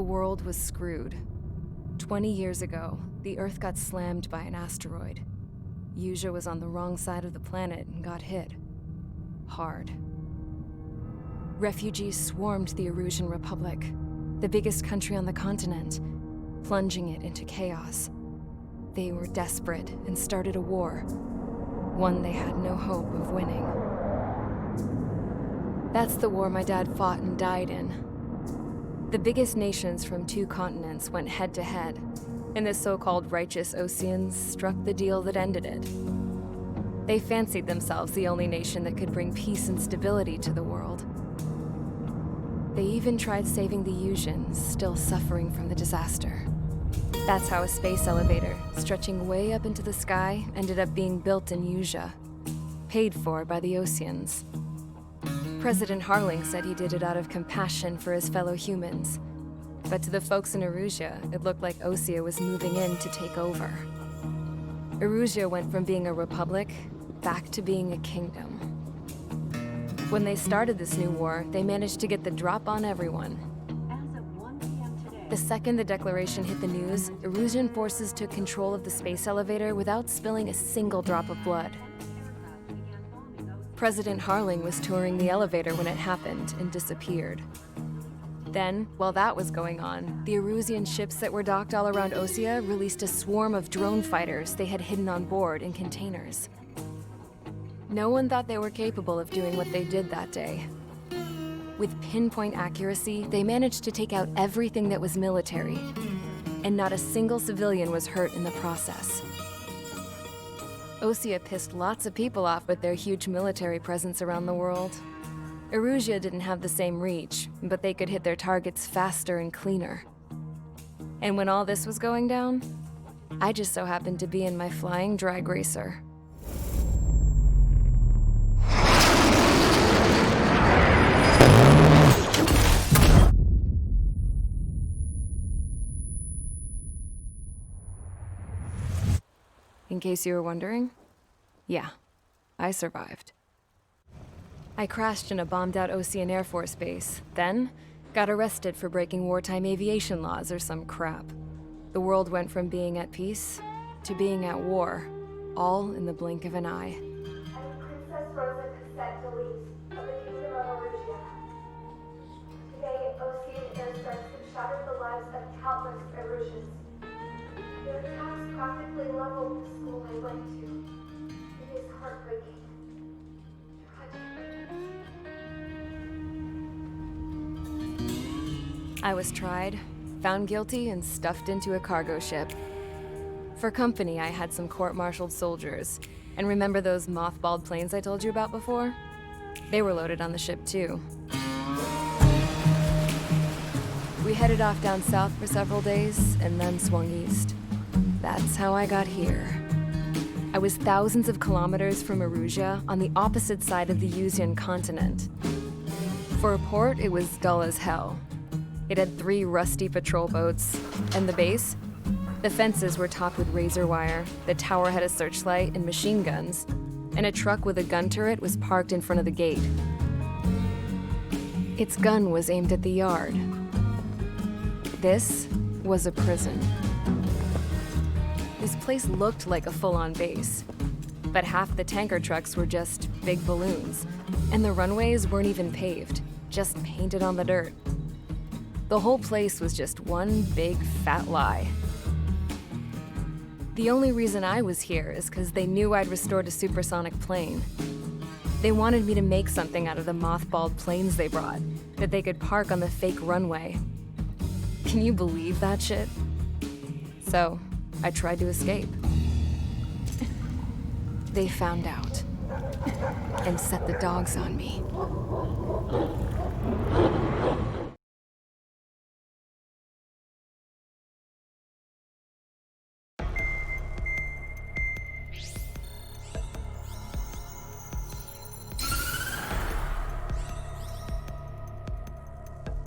world was screwed. 20 years ago, the Earth got slammed by an asteroid. Yuja was on the wrong side of the planet and got hit. Hard. Refugees swarmed the Erusian Republic, the biggest country on the continent, plunging it into chaos. They were desperate and started a war, one they had no hope of winning. That's the war my dad fought and died in. The biggest nations from 2 continents went head-to-head, and the so-called righteous Oseans struck the deal that ended it. They fancied themselves the only nation that could bring peace and stability to the world. They even tried saving the Yusians, still suffering from the disaster. That's how a space elevator, stretching way up into the sky, ended up being built in Yuja, paid for by the Oseans. President Harling said he did it out of compassion for his fellow humans. But to the folks in Erusia, it looked like Osea was moving in to take over. Erusia went from being a republic back to being a kingdom. When they started this new war, they managed to get the drop on everyone. The second the declaration hit the news, Erusian forces took control of the space elevator without spilling a single drop of blood. President Harling was touring the elevator when it happened and disappeared. Then, while that was going on, the Erusian ships that were docked all around Osea released a swarm of drone fighters they had hidden on board in containers. No one thought they were capable of doing what they did that day. With pinpoint accuracy, they managed to take out everything that was military, and not a single civilian was hurt in the process. Osea pissed lots of people off with their huge military presence around the world. Erusia didn't have the same reach, but they could hit their targets faster and cleaner. And when all this was going down, I just so happened to be in my flying drag racer. In case you were wondering, yeah, I survived. I crashed in a bombed-out Osean Air Force base, then got arrested for breaking wartime aviation laws or some crap. The world went from being at peace to being at war, all in the blink of an eye. I'm Princess Rosa Cassette Deluxe of the Kingdom of Erusia. Today, Osean airstrikes have shattered the lives of countless Erusians. Their attacks practically leveled the school I went to. It is heartbreaking. Tragic. I was tried, found guilty, and stuffed into a cargo ship. For company, I had some court-martialed soldiers. And remember those mothballed planes I told you about before? They were loaded on the ship too. We headed off down south for several days, and then swung east. That's how I got here. I was thousands of kilometers from Erusia on the opposite side of the Yusian continent. For a port, it was dull as hell. It had 3 rusty patrol boats, and the base? The fences were topped with razor wire, the tower had a searchlight and machine guns, and a truck with a gun turret was parked in front of the gate. Its gun was aimed at the yard. This was a prison. This place looked like a full-on base, but half the tanker trucks were just big balloons, and the runways weren't even paved, just painted on the dirt. The whole place was just one big fat lie. The only reason I was here is because they knew I'd restored a supersonic plane. They wanted me to make something out of the mothballed planes they brought, that they could park on the fake runway. Can you believe that shit? So, I tried to escape. They found out and set the dogs on me.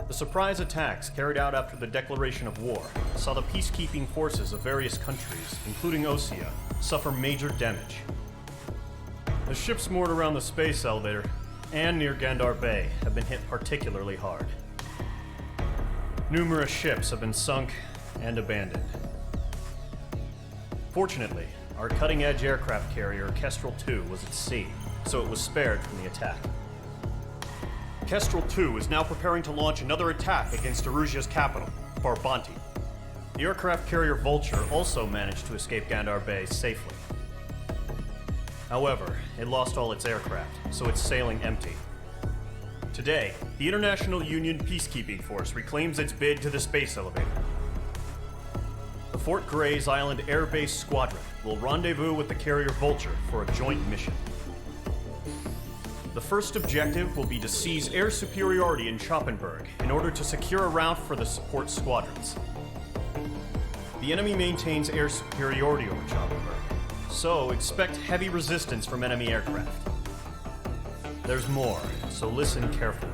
The surprise attacks carried out after the declaration of war saw the peacekeeping forces of various countries, including Osea, suffer major damage. The ships moored around the space elevator and near Gandhar Bay have been hit particularly hard. Numerous ships have been sunk and abandoned. Fortunately, our cutting-edge aircraft carrier Kestrel II was at sea, so it was spared from the attack. Kestrel II is now preparing to launch another attack against Erusia's capital, Farbanti. The aircraft carrier Vulture also managed to escape Gandhar Bay safely. However, it lost all its aircraft, so it's sailing empty. Today, the International Union Peacekeeping Force reclaims its bid to the space elevator. The Fort Gray's Island Air Base Squadron will rendezvous with the carrier Vulture for a joint mission. The first objective will be to seize air superiority in Schoppenberg in order to secure a route for the support squadrons. The enemy maintains air superiority over Schoppenberg, so expect heavy resistance from enemy aircraft. There's more, so listen carefully.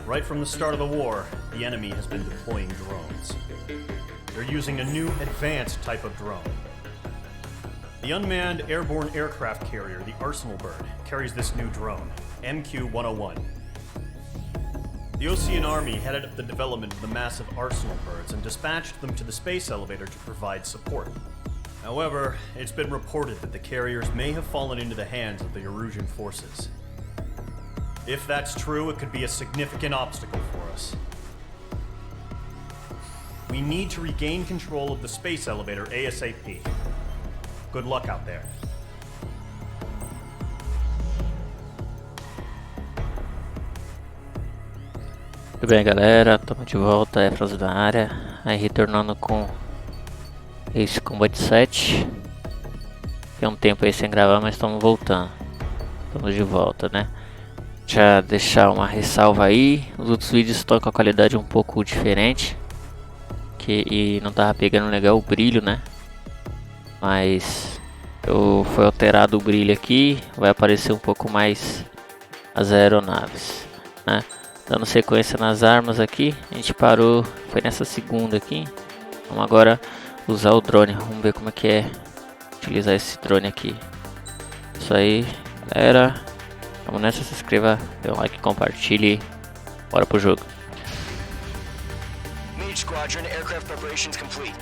Right from the start of the war, the enemy has been deploying drones. They're using a new advanced type of drone. The unmanned airborne aircraft carrier, the Arsenal Bird, carries this new drone, MQ-101. The Osean Army headed up the development of the massive Arsenal Birds and dispatched them to the space elevator to provide support. However, it's been reported that the carriers may have fallen into the hands of the Erusian forces. If that's true, it could be a significant obstacle for us. We need to regain control of the space elevator ASAP. Good luck out there. Tudo bem, galera, estamos de volta, Efros da área, aí retornando com esse Combat 7. Tem um tempo aí sem gravar, mas estamos voltando, estamos de volta, né? Já deixar uma ressalva aí, os outros vídeos estão com a qualidade um pouco diferente, e não tava pegando legal o brilho, né? Mas foi alterado o brilho aqui, vai aparecer um pouco mais as aeronaves, né? Dando sequência nas armas aqui, a gente parou, foi nessa segunda aqui. Vamos agora usar o drone, vamos ver como é que é utilizar esse drone aqui. Isso aí, galera, vamos nessa, se inscreva, dê um like, compartilhe, bora pro jogo. Mage Squadron, aircraft preparations complete.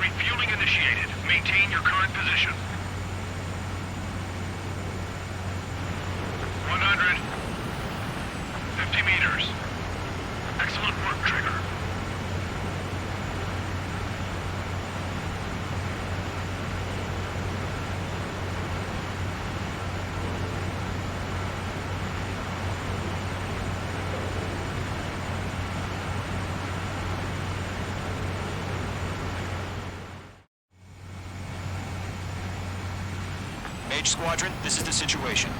Refueling initiated. Maintain your current position. 100. 50 meters. Excellent work, Trigger. Mage Squadron, this is the situation.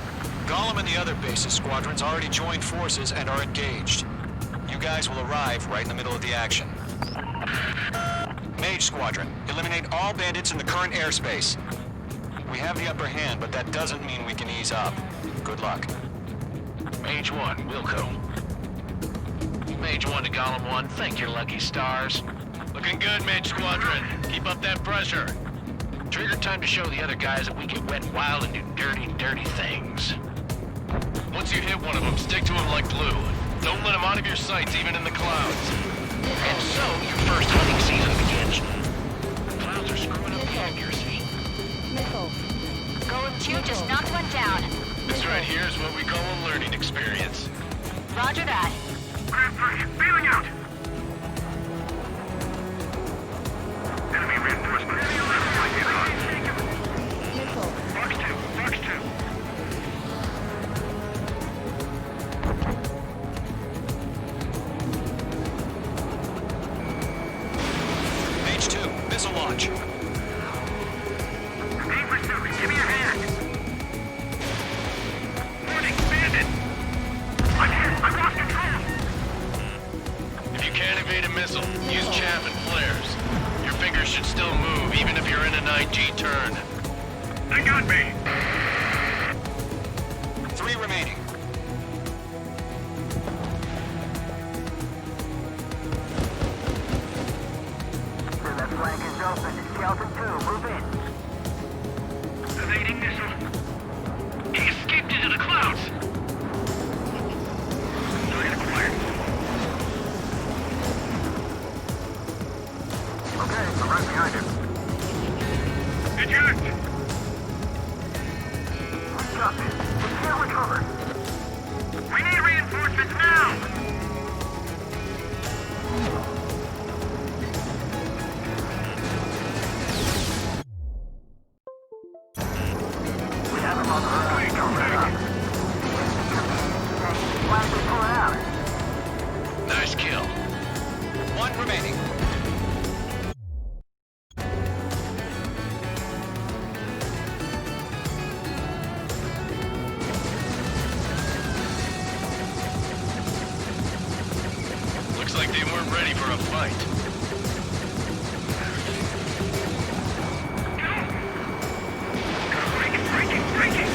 Golem and the other bases squadrons already joined forces and are engaged. You guys will arrive right in the middle of the action. Mage Squadron, eliminate all bandits in the current airspace. We have the upper hand, but that doesn't mean we can ease up. Good luck. Mage 1, Wilco. Mage 1 to Golem 1, thank your lucky stars. Looking good, Mage Squadron. Keep up that pressure. Trigger time to show the other guys that we get wet and wild and do dirty, dirty things. Once you hit one of them, stick to him like glue. Don't let him out of your sights, even in the clouds. And so, your first hunting season begins. The clouds are screwing up the accuracy. Nickel. Golem 2 just knocked one down. This right here is what we call a learning experience. Roger that. Craft 3, bailing out! Enemy reinforcement. Nickel. Fox 2, Fox 2. Mage 2, missile launch. Aim pursuit, give me a hand. Warning, bandit! I'm hit, I lost control! If 3 remaining. That flank is open. Skeleton 2, move in. Evading missile. He escaped into the clouds. Target acquired. Okay, I'm right behind him. Eject! We got this. We can't recover. We need reinforcements now! We have him on the run. Flag is pulling out. Nice kill. 1 remaining. Looks like they weren't ready for a fight. Breaking!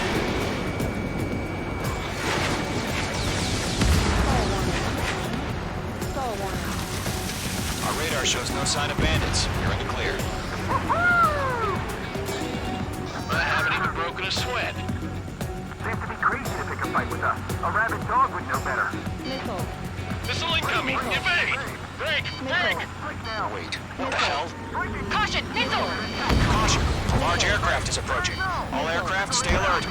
Our radar shows no sign of bandits. You're in the clear. I haven't even broken a sweat. Seems to be crazy to pick a fight with us. A rabid dog would know better. Missile incoming! Evade! Break! Right now. Wait, what the hell? Caution, missile! Caution! A large aircraft is approaching. All aircraft, stay alert.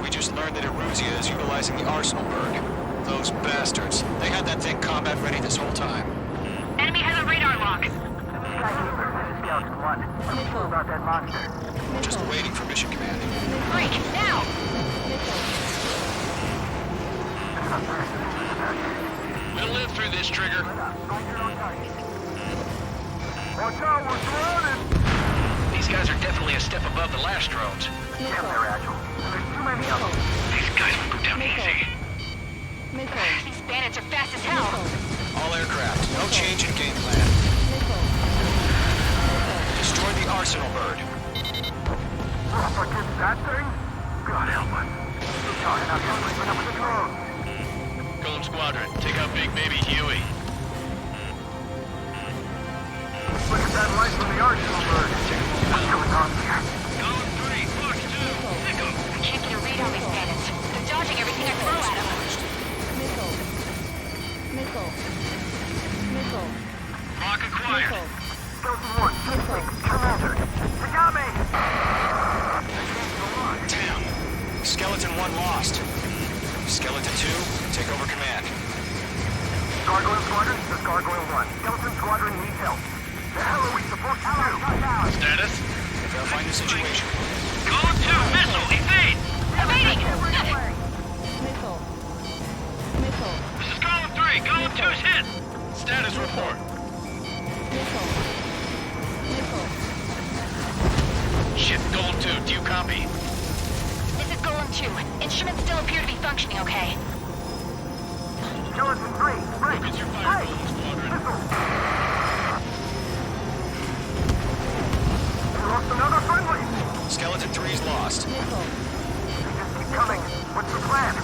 We just learned that Eruzia is utilizing the Arsenal Berg. Those bastards. They had that thing combat ready this whole time. Enemy has a radar lock. Skykeeper, this is Skeleton 1. What about that monster? Just waiting for mission command. Break, now! We'll live through this, Trigger. Watch out, we're surrounded! These guys are definitely a step above the last drones. Damn, they're agile. There's too many of them. These guys will go down easy. These bandits are fast as hell. All aircraft, no change in game plan. Destroy the Arsenal Bird. Forget that thing? God help us. We're talking out here sleeping up with the drones. Golem Squadron, take out Big Baby Huey. Look at that light from the Arsenal Bird. What's going on here? Golem 3, Fox 2, pick 'em. I can't get a read on these bandits. They're dodging everything I throw at them. Lock acquired. Skeleton 1, Commander. They got me! Damn. Skeleton 1 lost. Skeleton 2, take over command. Gargoyle Squadron, this is Gargoyle 1. Skeleton Squadron needs help. The hell are we supposed to do? Status? Verifying the situation. Golem 2, missile, evade! Evading! This is Golem 3, Golem 2's hit! Status report. Shit, Golem 2, do you copy? This is Golem 2. Instruments still appear to be functioning okay. Skeleton 3, break! It's your fire, Golem Squadron. We lost another friendly! Skeleton 3's lost. They just keep coming. What's the plan?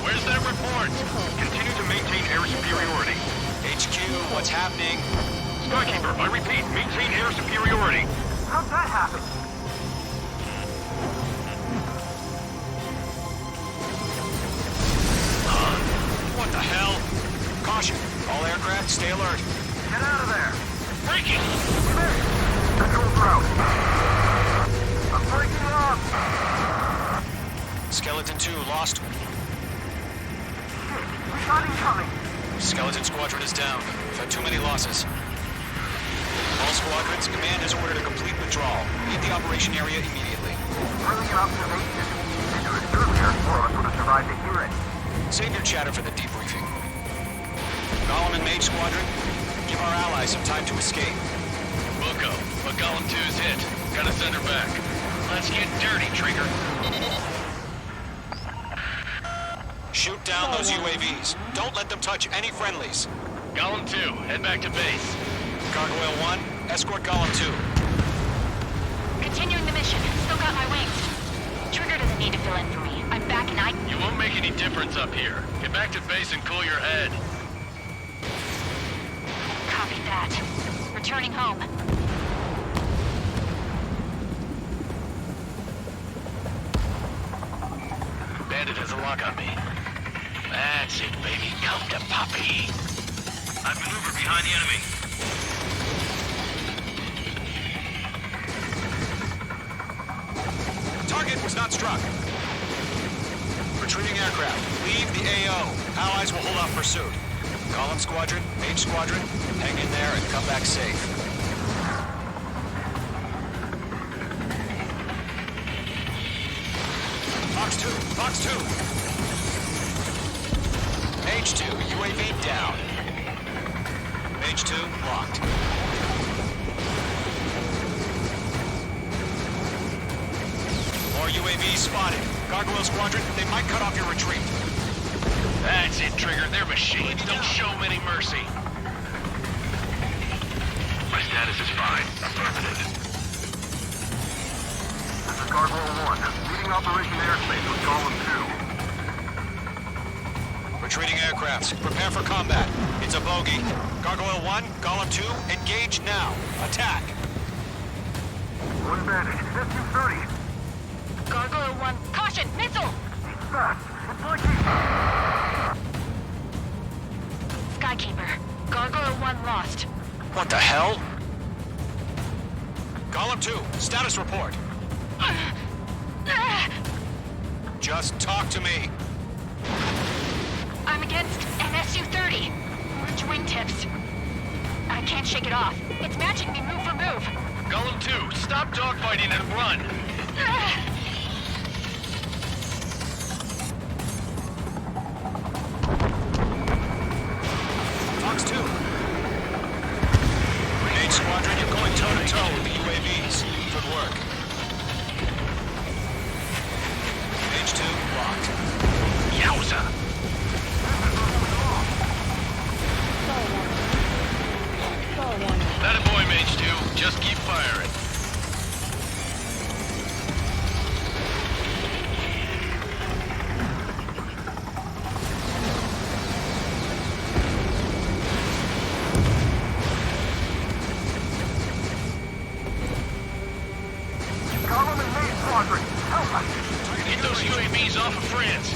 Where's that report? Continue to maintain air superiority. HQ, what's happening? Skykeeper, I repeat, maintain air superiority. How'd that happen? What the hell? Caution. All aircraft, stay alert. Get out of there! Breaking! Control throw! I'm breaking off! Skeleton 2 lost. Shit, we got him coming! Skeleton Squadron is down. We've had too many losses. All squadrons, command has ordered a complete withdrawal. Leave the operation area immediately. Brilliant observation. If it was earlier, more of us would have survived to hear it. Save your chatter for the debriefing. Golem and Mage Squadron, give our allies some time to escape. Wilco, but Golem 2's hit. Gotta send her back. Let's get dirty, Trigger. Shoot down those UAVs. Don't let them touch any friendlies. Golem 2, head back to base. Gargoyle 1, escort Golem 2. Continuing the mission. Still got my wings. Trigger doesn't need to fill in for me. I'm back and You won't make any difference up here. Get back to base and cool your head. Copy that. Returning home. Bandit has a lock on me. That's it, baby. Come to Poppy. I've maneuvered behind the enemy. Target was not struck. Retreating aircraft. Leave the AO. Allies will hold off pursuit. Golem Squadron, Mage Squadron, hang in there and come back safe. Fox 2, Fox 2. Mage 2, UAV down. Mage 2, locked. More UAVs spotted. Gargoyle Squadron, they might cut off your retreat. That's it, Trigger. They're machines. Don't show them any mercy. My status is fine. Affirmative. This is Gargoyle 1. Leading Operation Airspace with Golem 2. Retreating aircrafts, prepare for combat. It's a bogey. Gargoyle 1, Golem 2, engage now. Attack. One bandit. SU-30. Gargoyle 1. Caution! Missile! He's fast. It's like he's... Skykeeper. Gargoyle 1 lost. What the hell? Golem 2, status report. Just talk to me. I'm against an SU-30. Which wingtips? I can't shake it off. It's matching me move for move. Golem 2, stop dogfighting and run. Fox 2. Mage Squadron, you're going toe-to-toe with the UAVs. Good work. Mage 2, locked. Yowza! That a boy, Mage 2. Just keep firing. Golem and Mage Squadron. Help us. Get those UAVs off of France.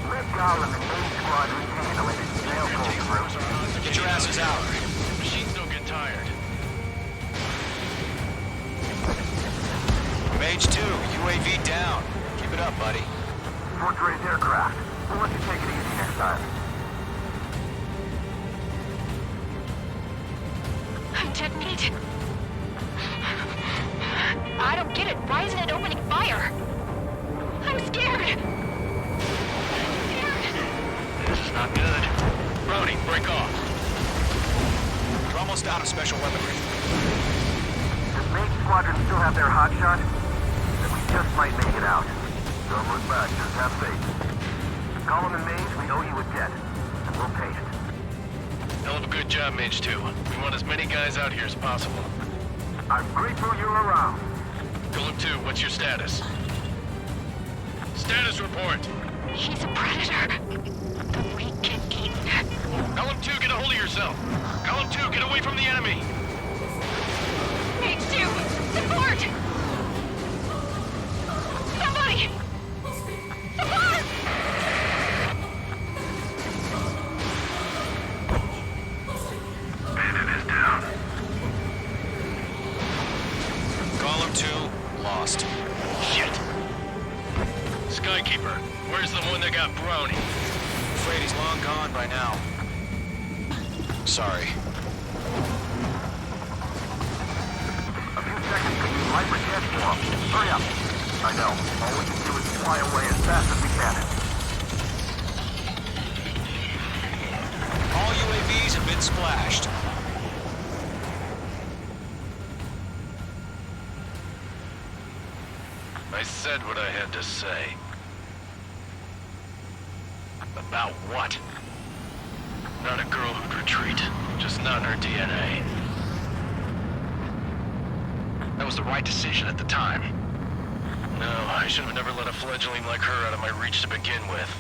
Let Golem and Mage Squadron handle it. They'll pull through. Get your asses out. Machines don't get tired. Mage 2, UAV down. Keep it up, buddy. Short-range aircraft. We'll let you take it easy next time. I'm dead meat. I don't get it. Why isn't it opening fire? I'm scared. This is not good. Brody, break off. You're almost out of special weaponry. Does Mage Squadron still have their hotshot? Then we just might make it out. Don't look back, just have faith. Golem and Mage, we owe you a debt. And we'll pay it. Hell of a good job, Mage 2. We want as many guys out here as possible. I'm grateful you're around. Golem 2, what's your status? Status report. He's a predator. The weak can eat. Golem 2, get a hold of yourself. Golem 2, get away from the enemy. Mage 2, support! Somebody! Support! Bandit is down. Golem 2, lost. Shit. Skykeeper, where's the one that got Brownie? Afraid he's long gone by now. Sorry. A few seconds till you light the jet form. Hurry up. I know. All we can do is fly away as fast as we can. flashed. I said what I had to say. About what? Not a girl who'd retreat. Just not in her DNA. That was the right decision at the time. No, I should have never let a fledgling like her out of my reach to begin with.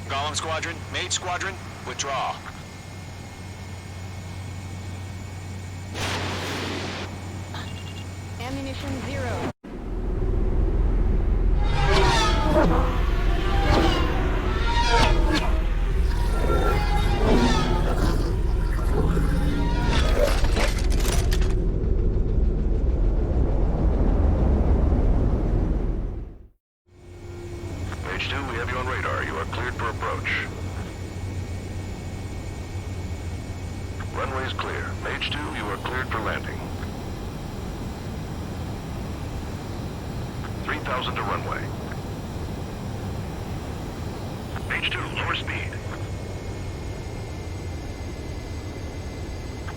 Golem Squadron, Mage Squadron, withdraw. Ammunition 0. Mage 2, we have you on radar. You are cleared for approach. Runway is clear. Mage 2, you are cleared for landing. 3,000 to runway. Mage 2, lower speed.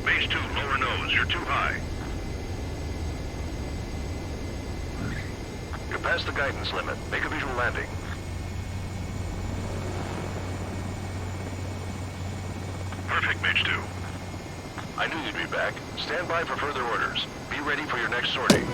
Mage 2, lower nose. You're too high. You're past the guidance limit. Make a visual landing. Perfect, Mage 2. I knew you'd be back. Stand by for further orders. Be ready for your next sortie.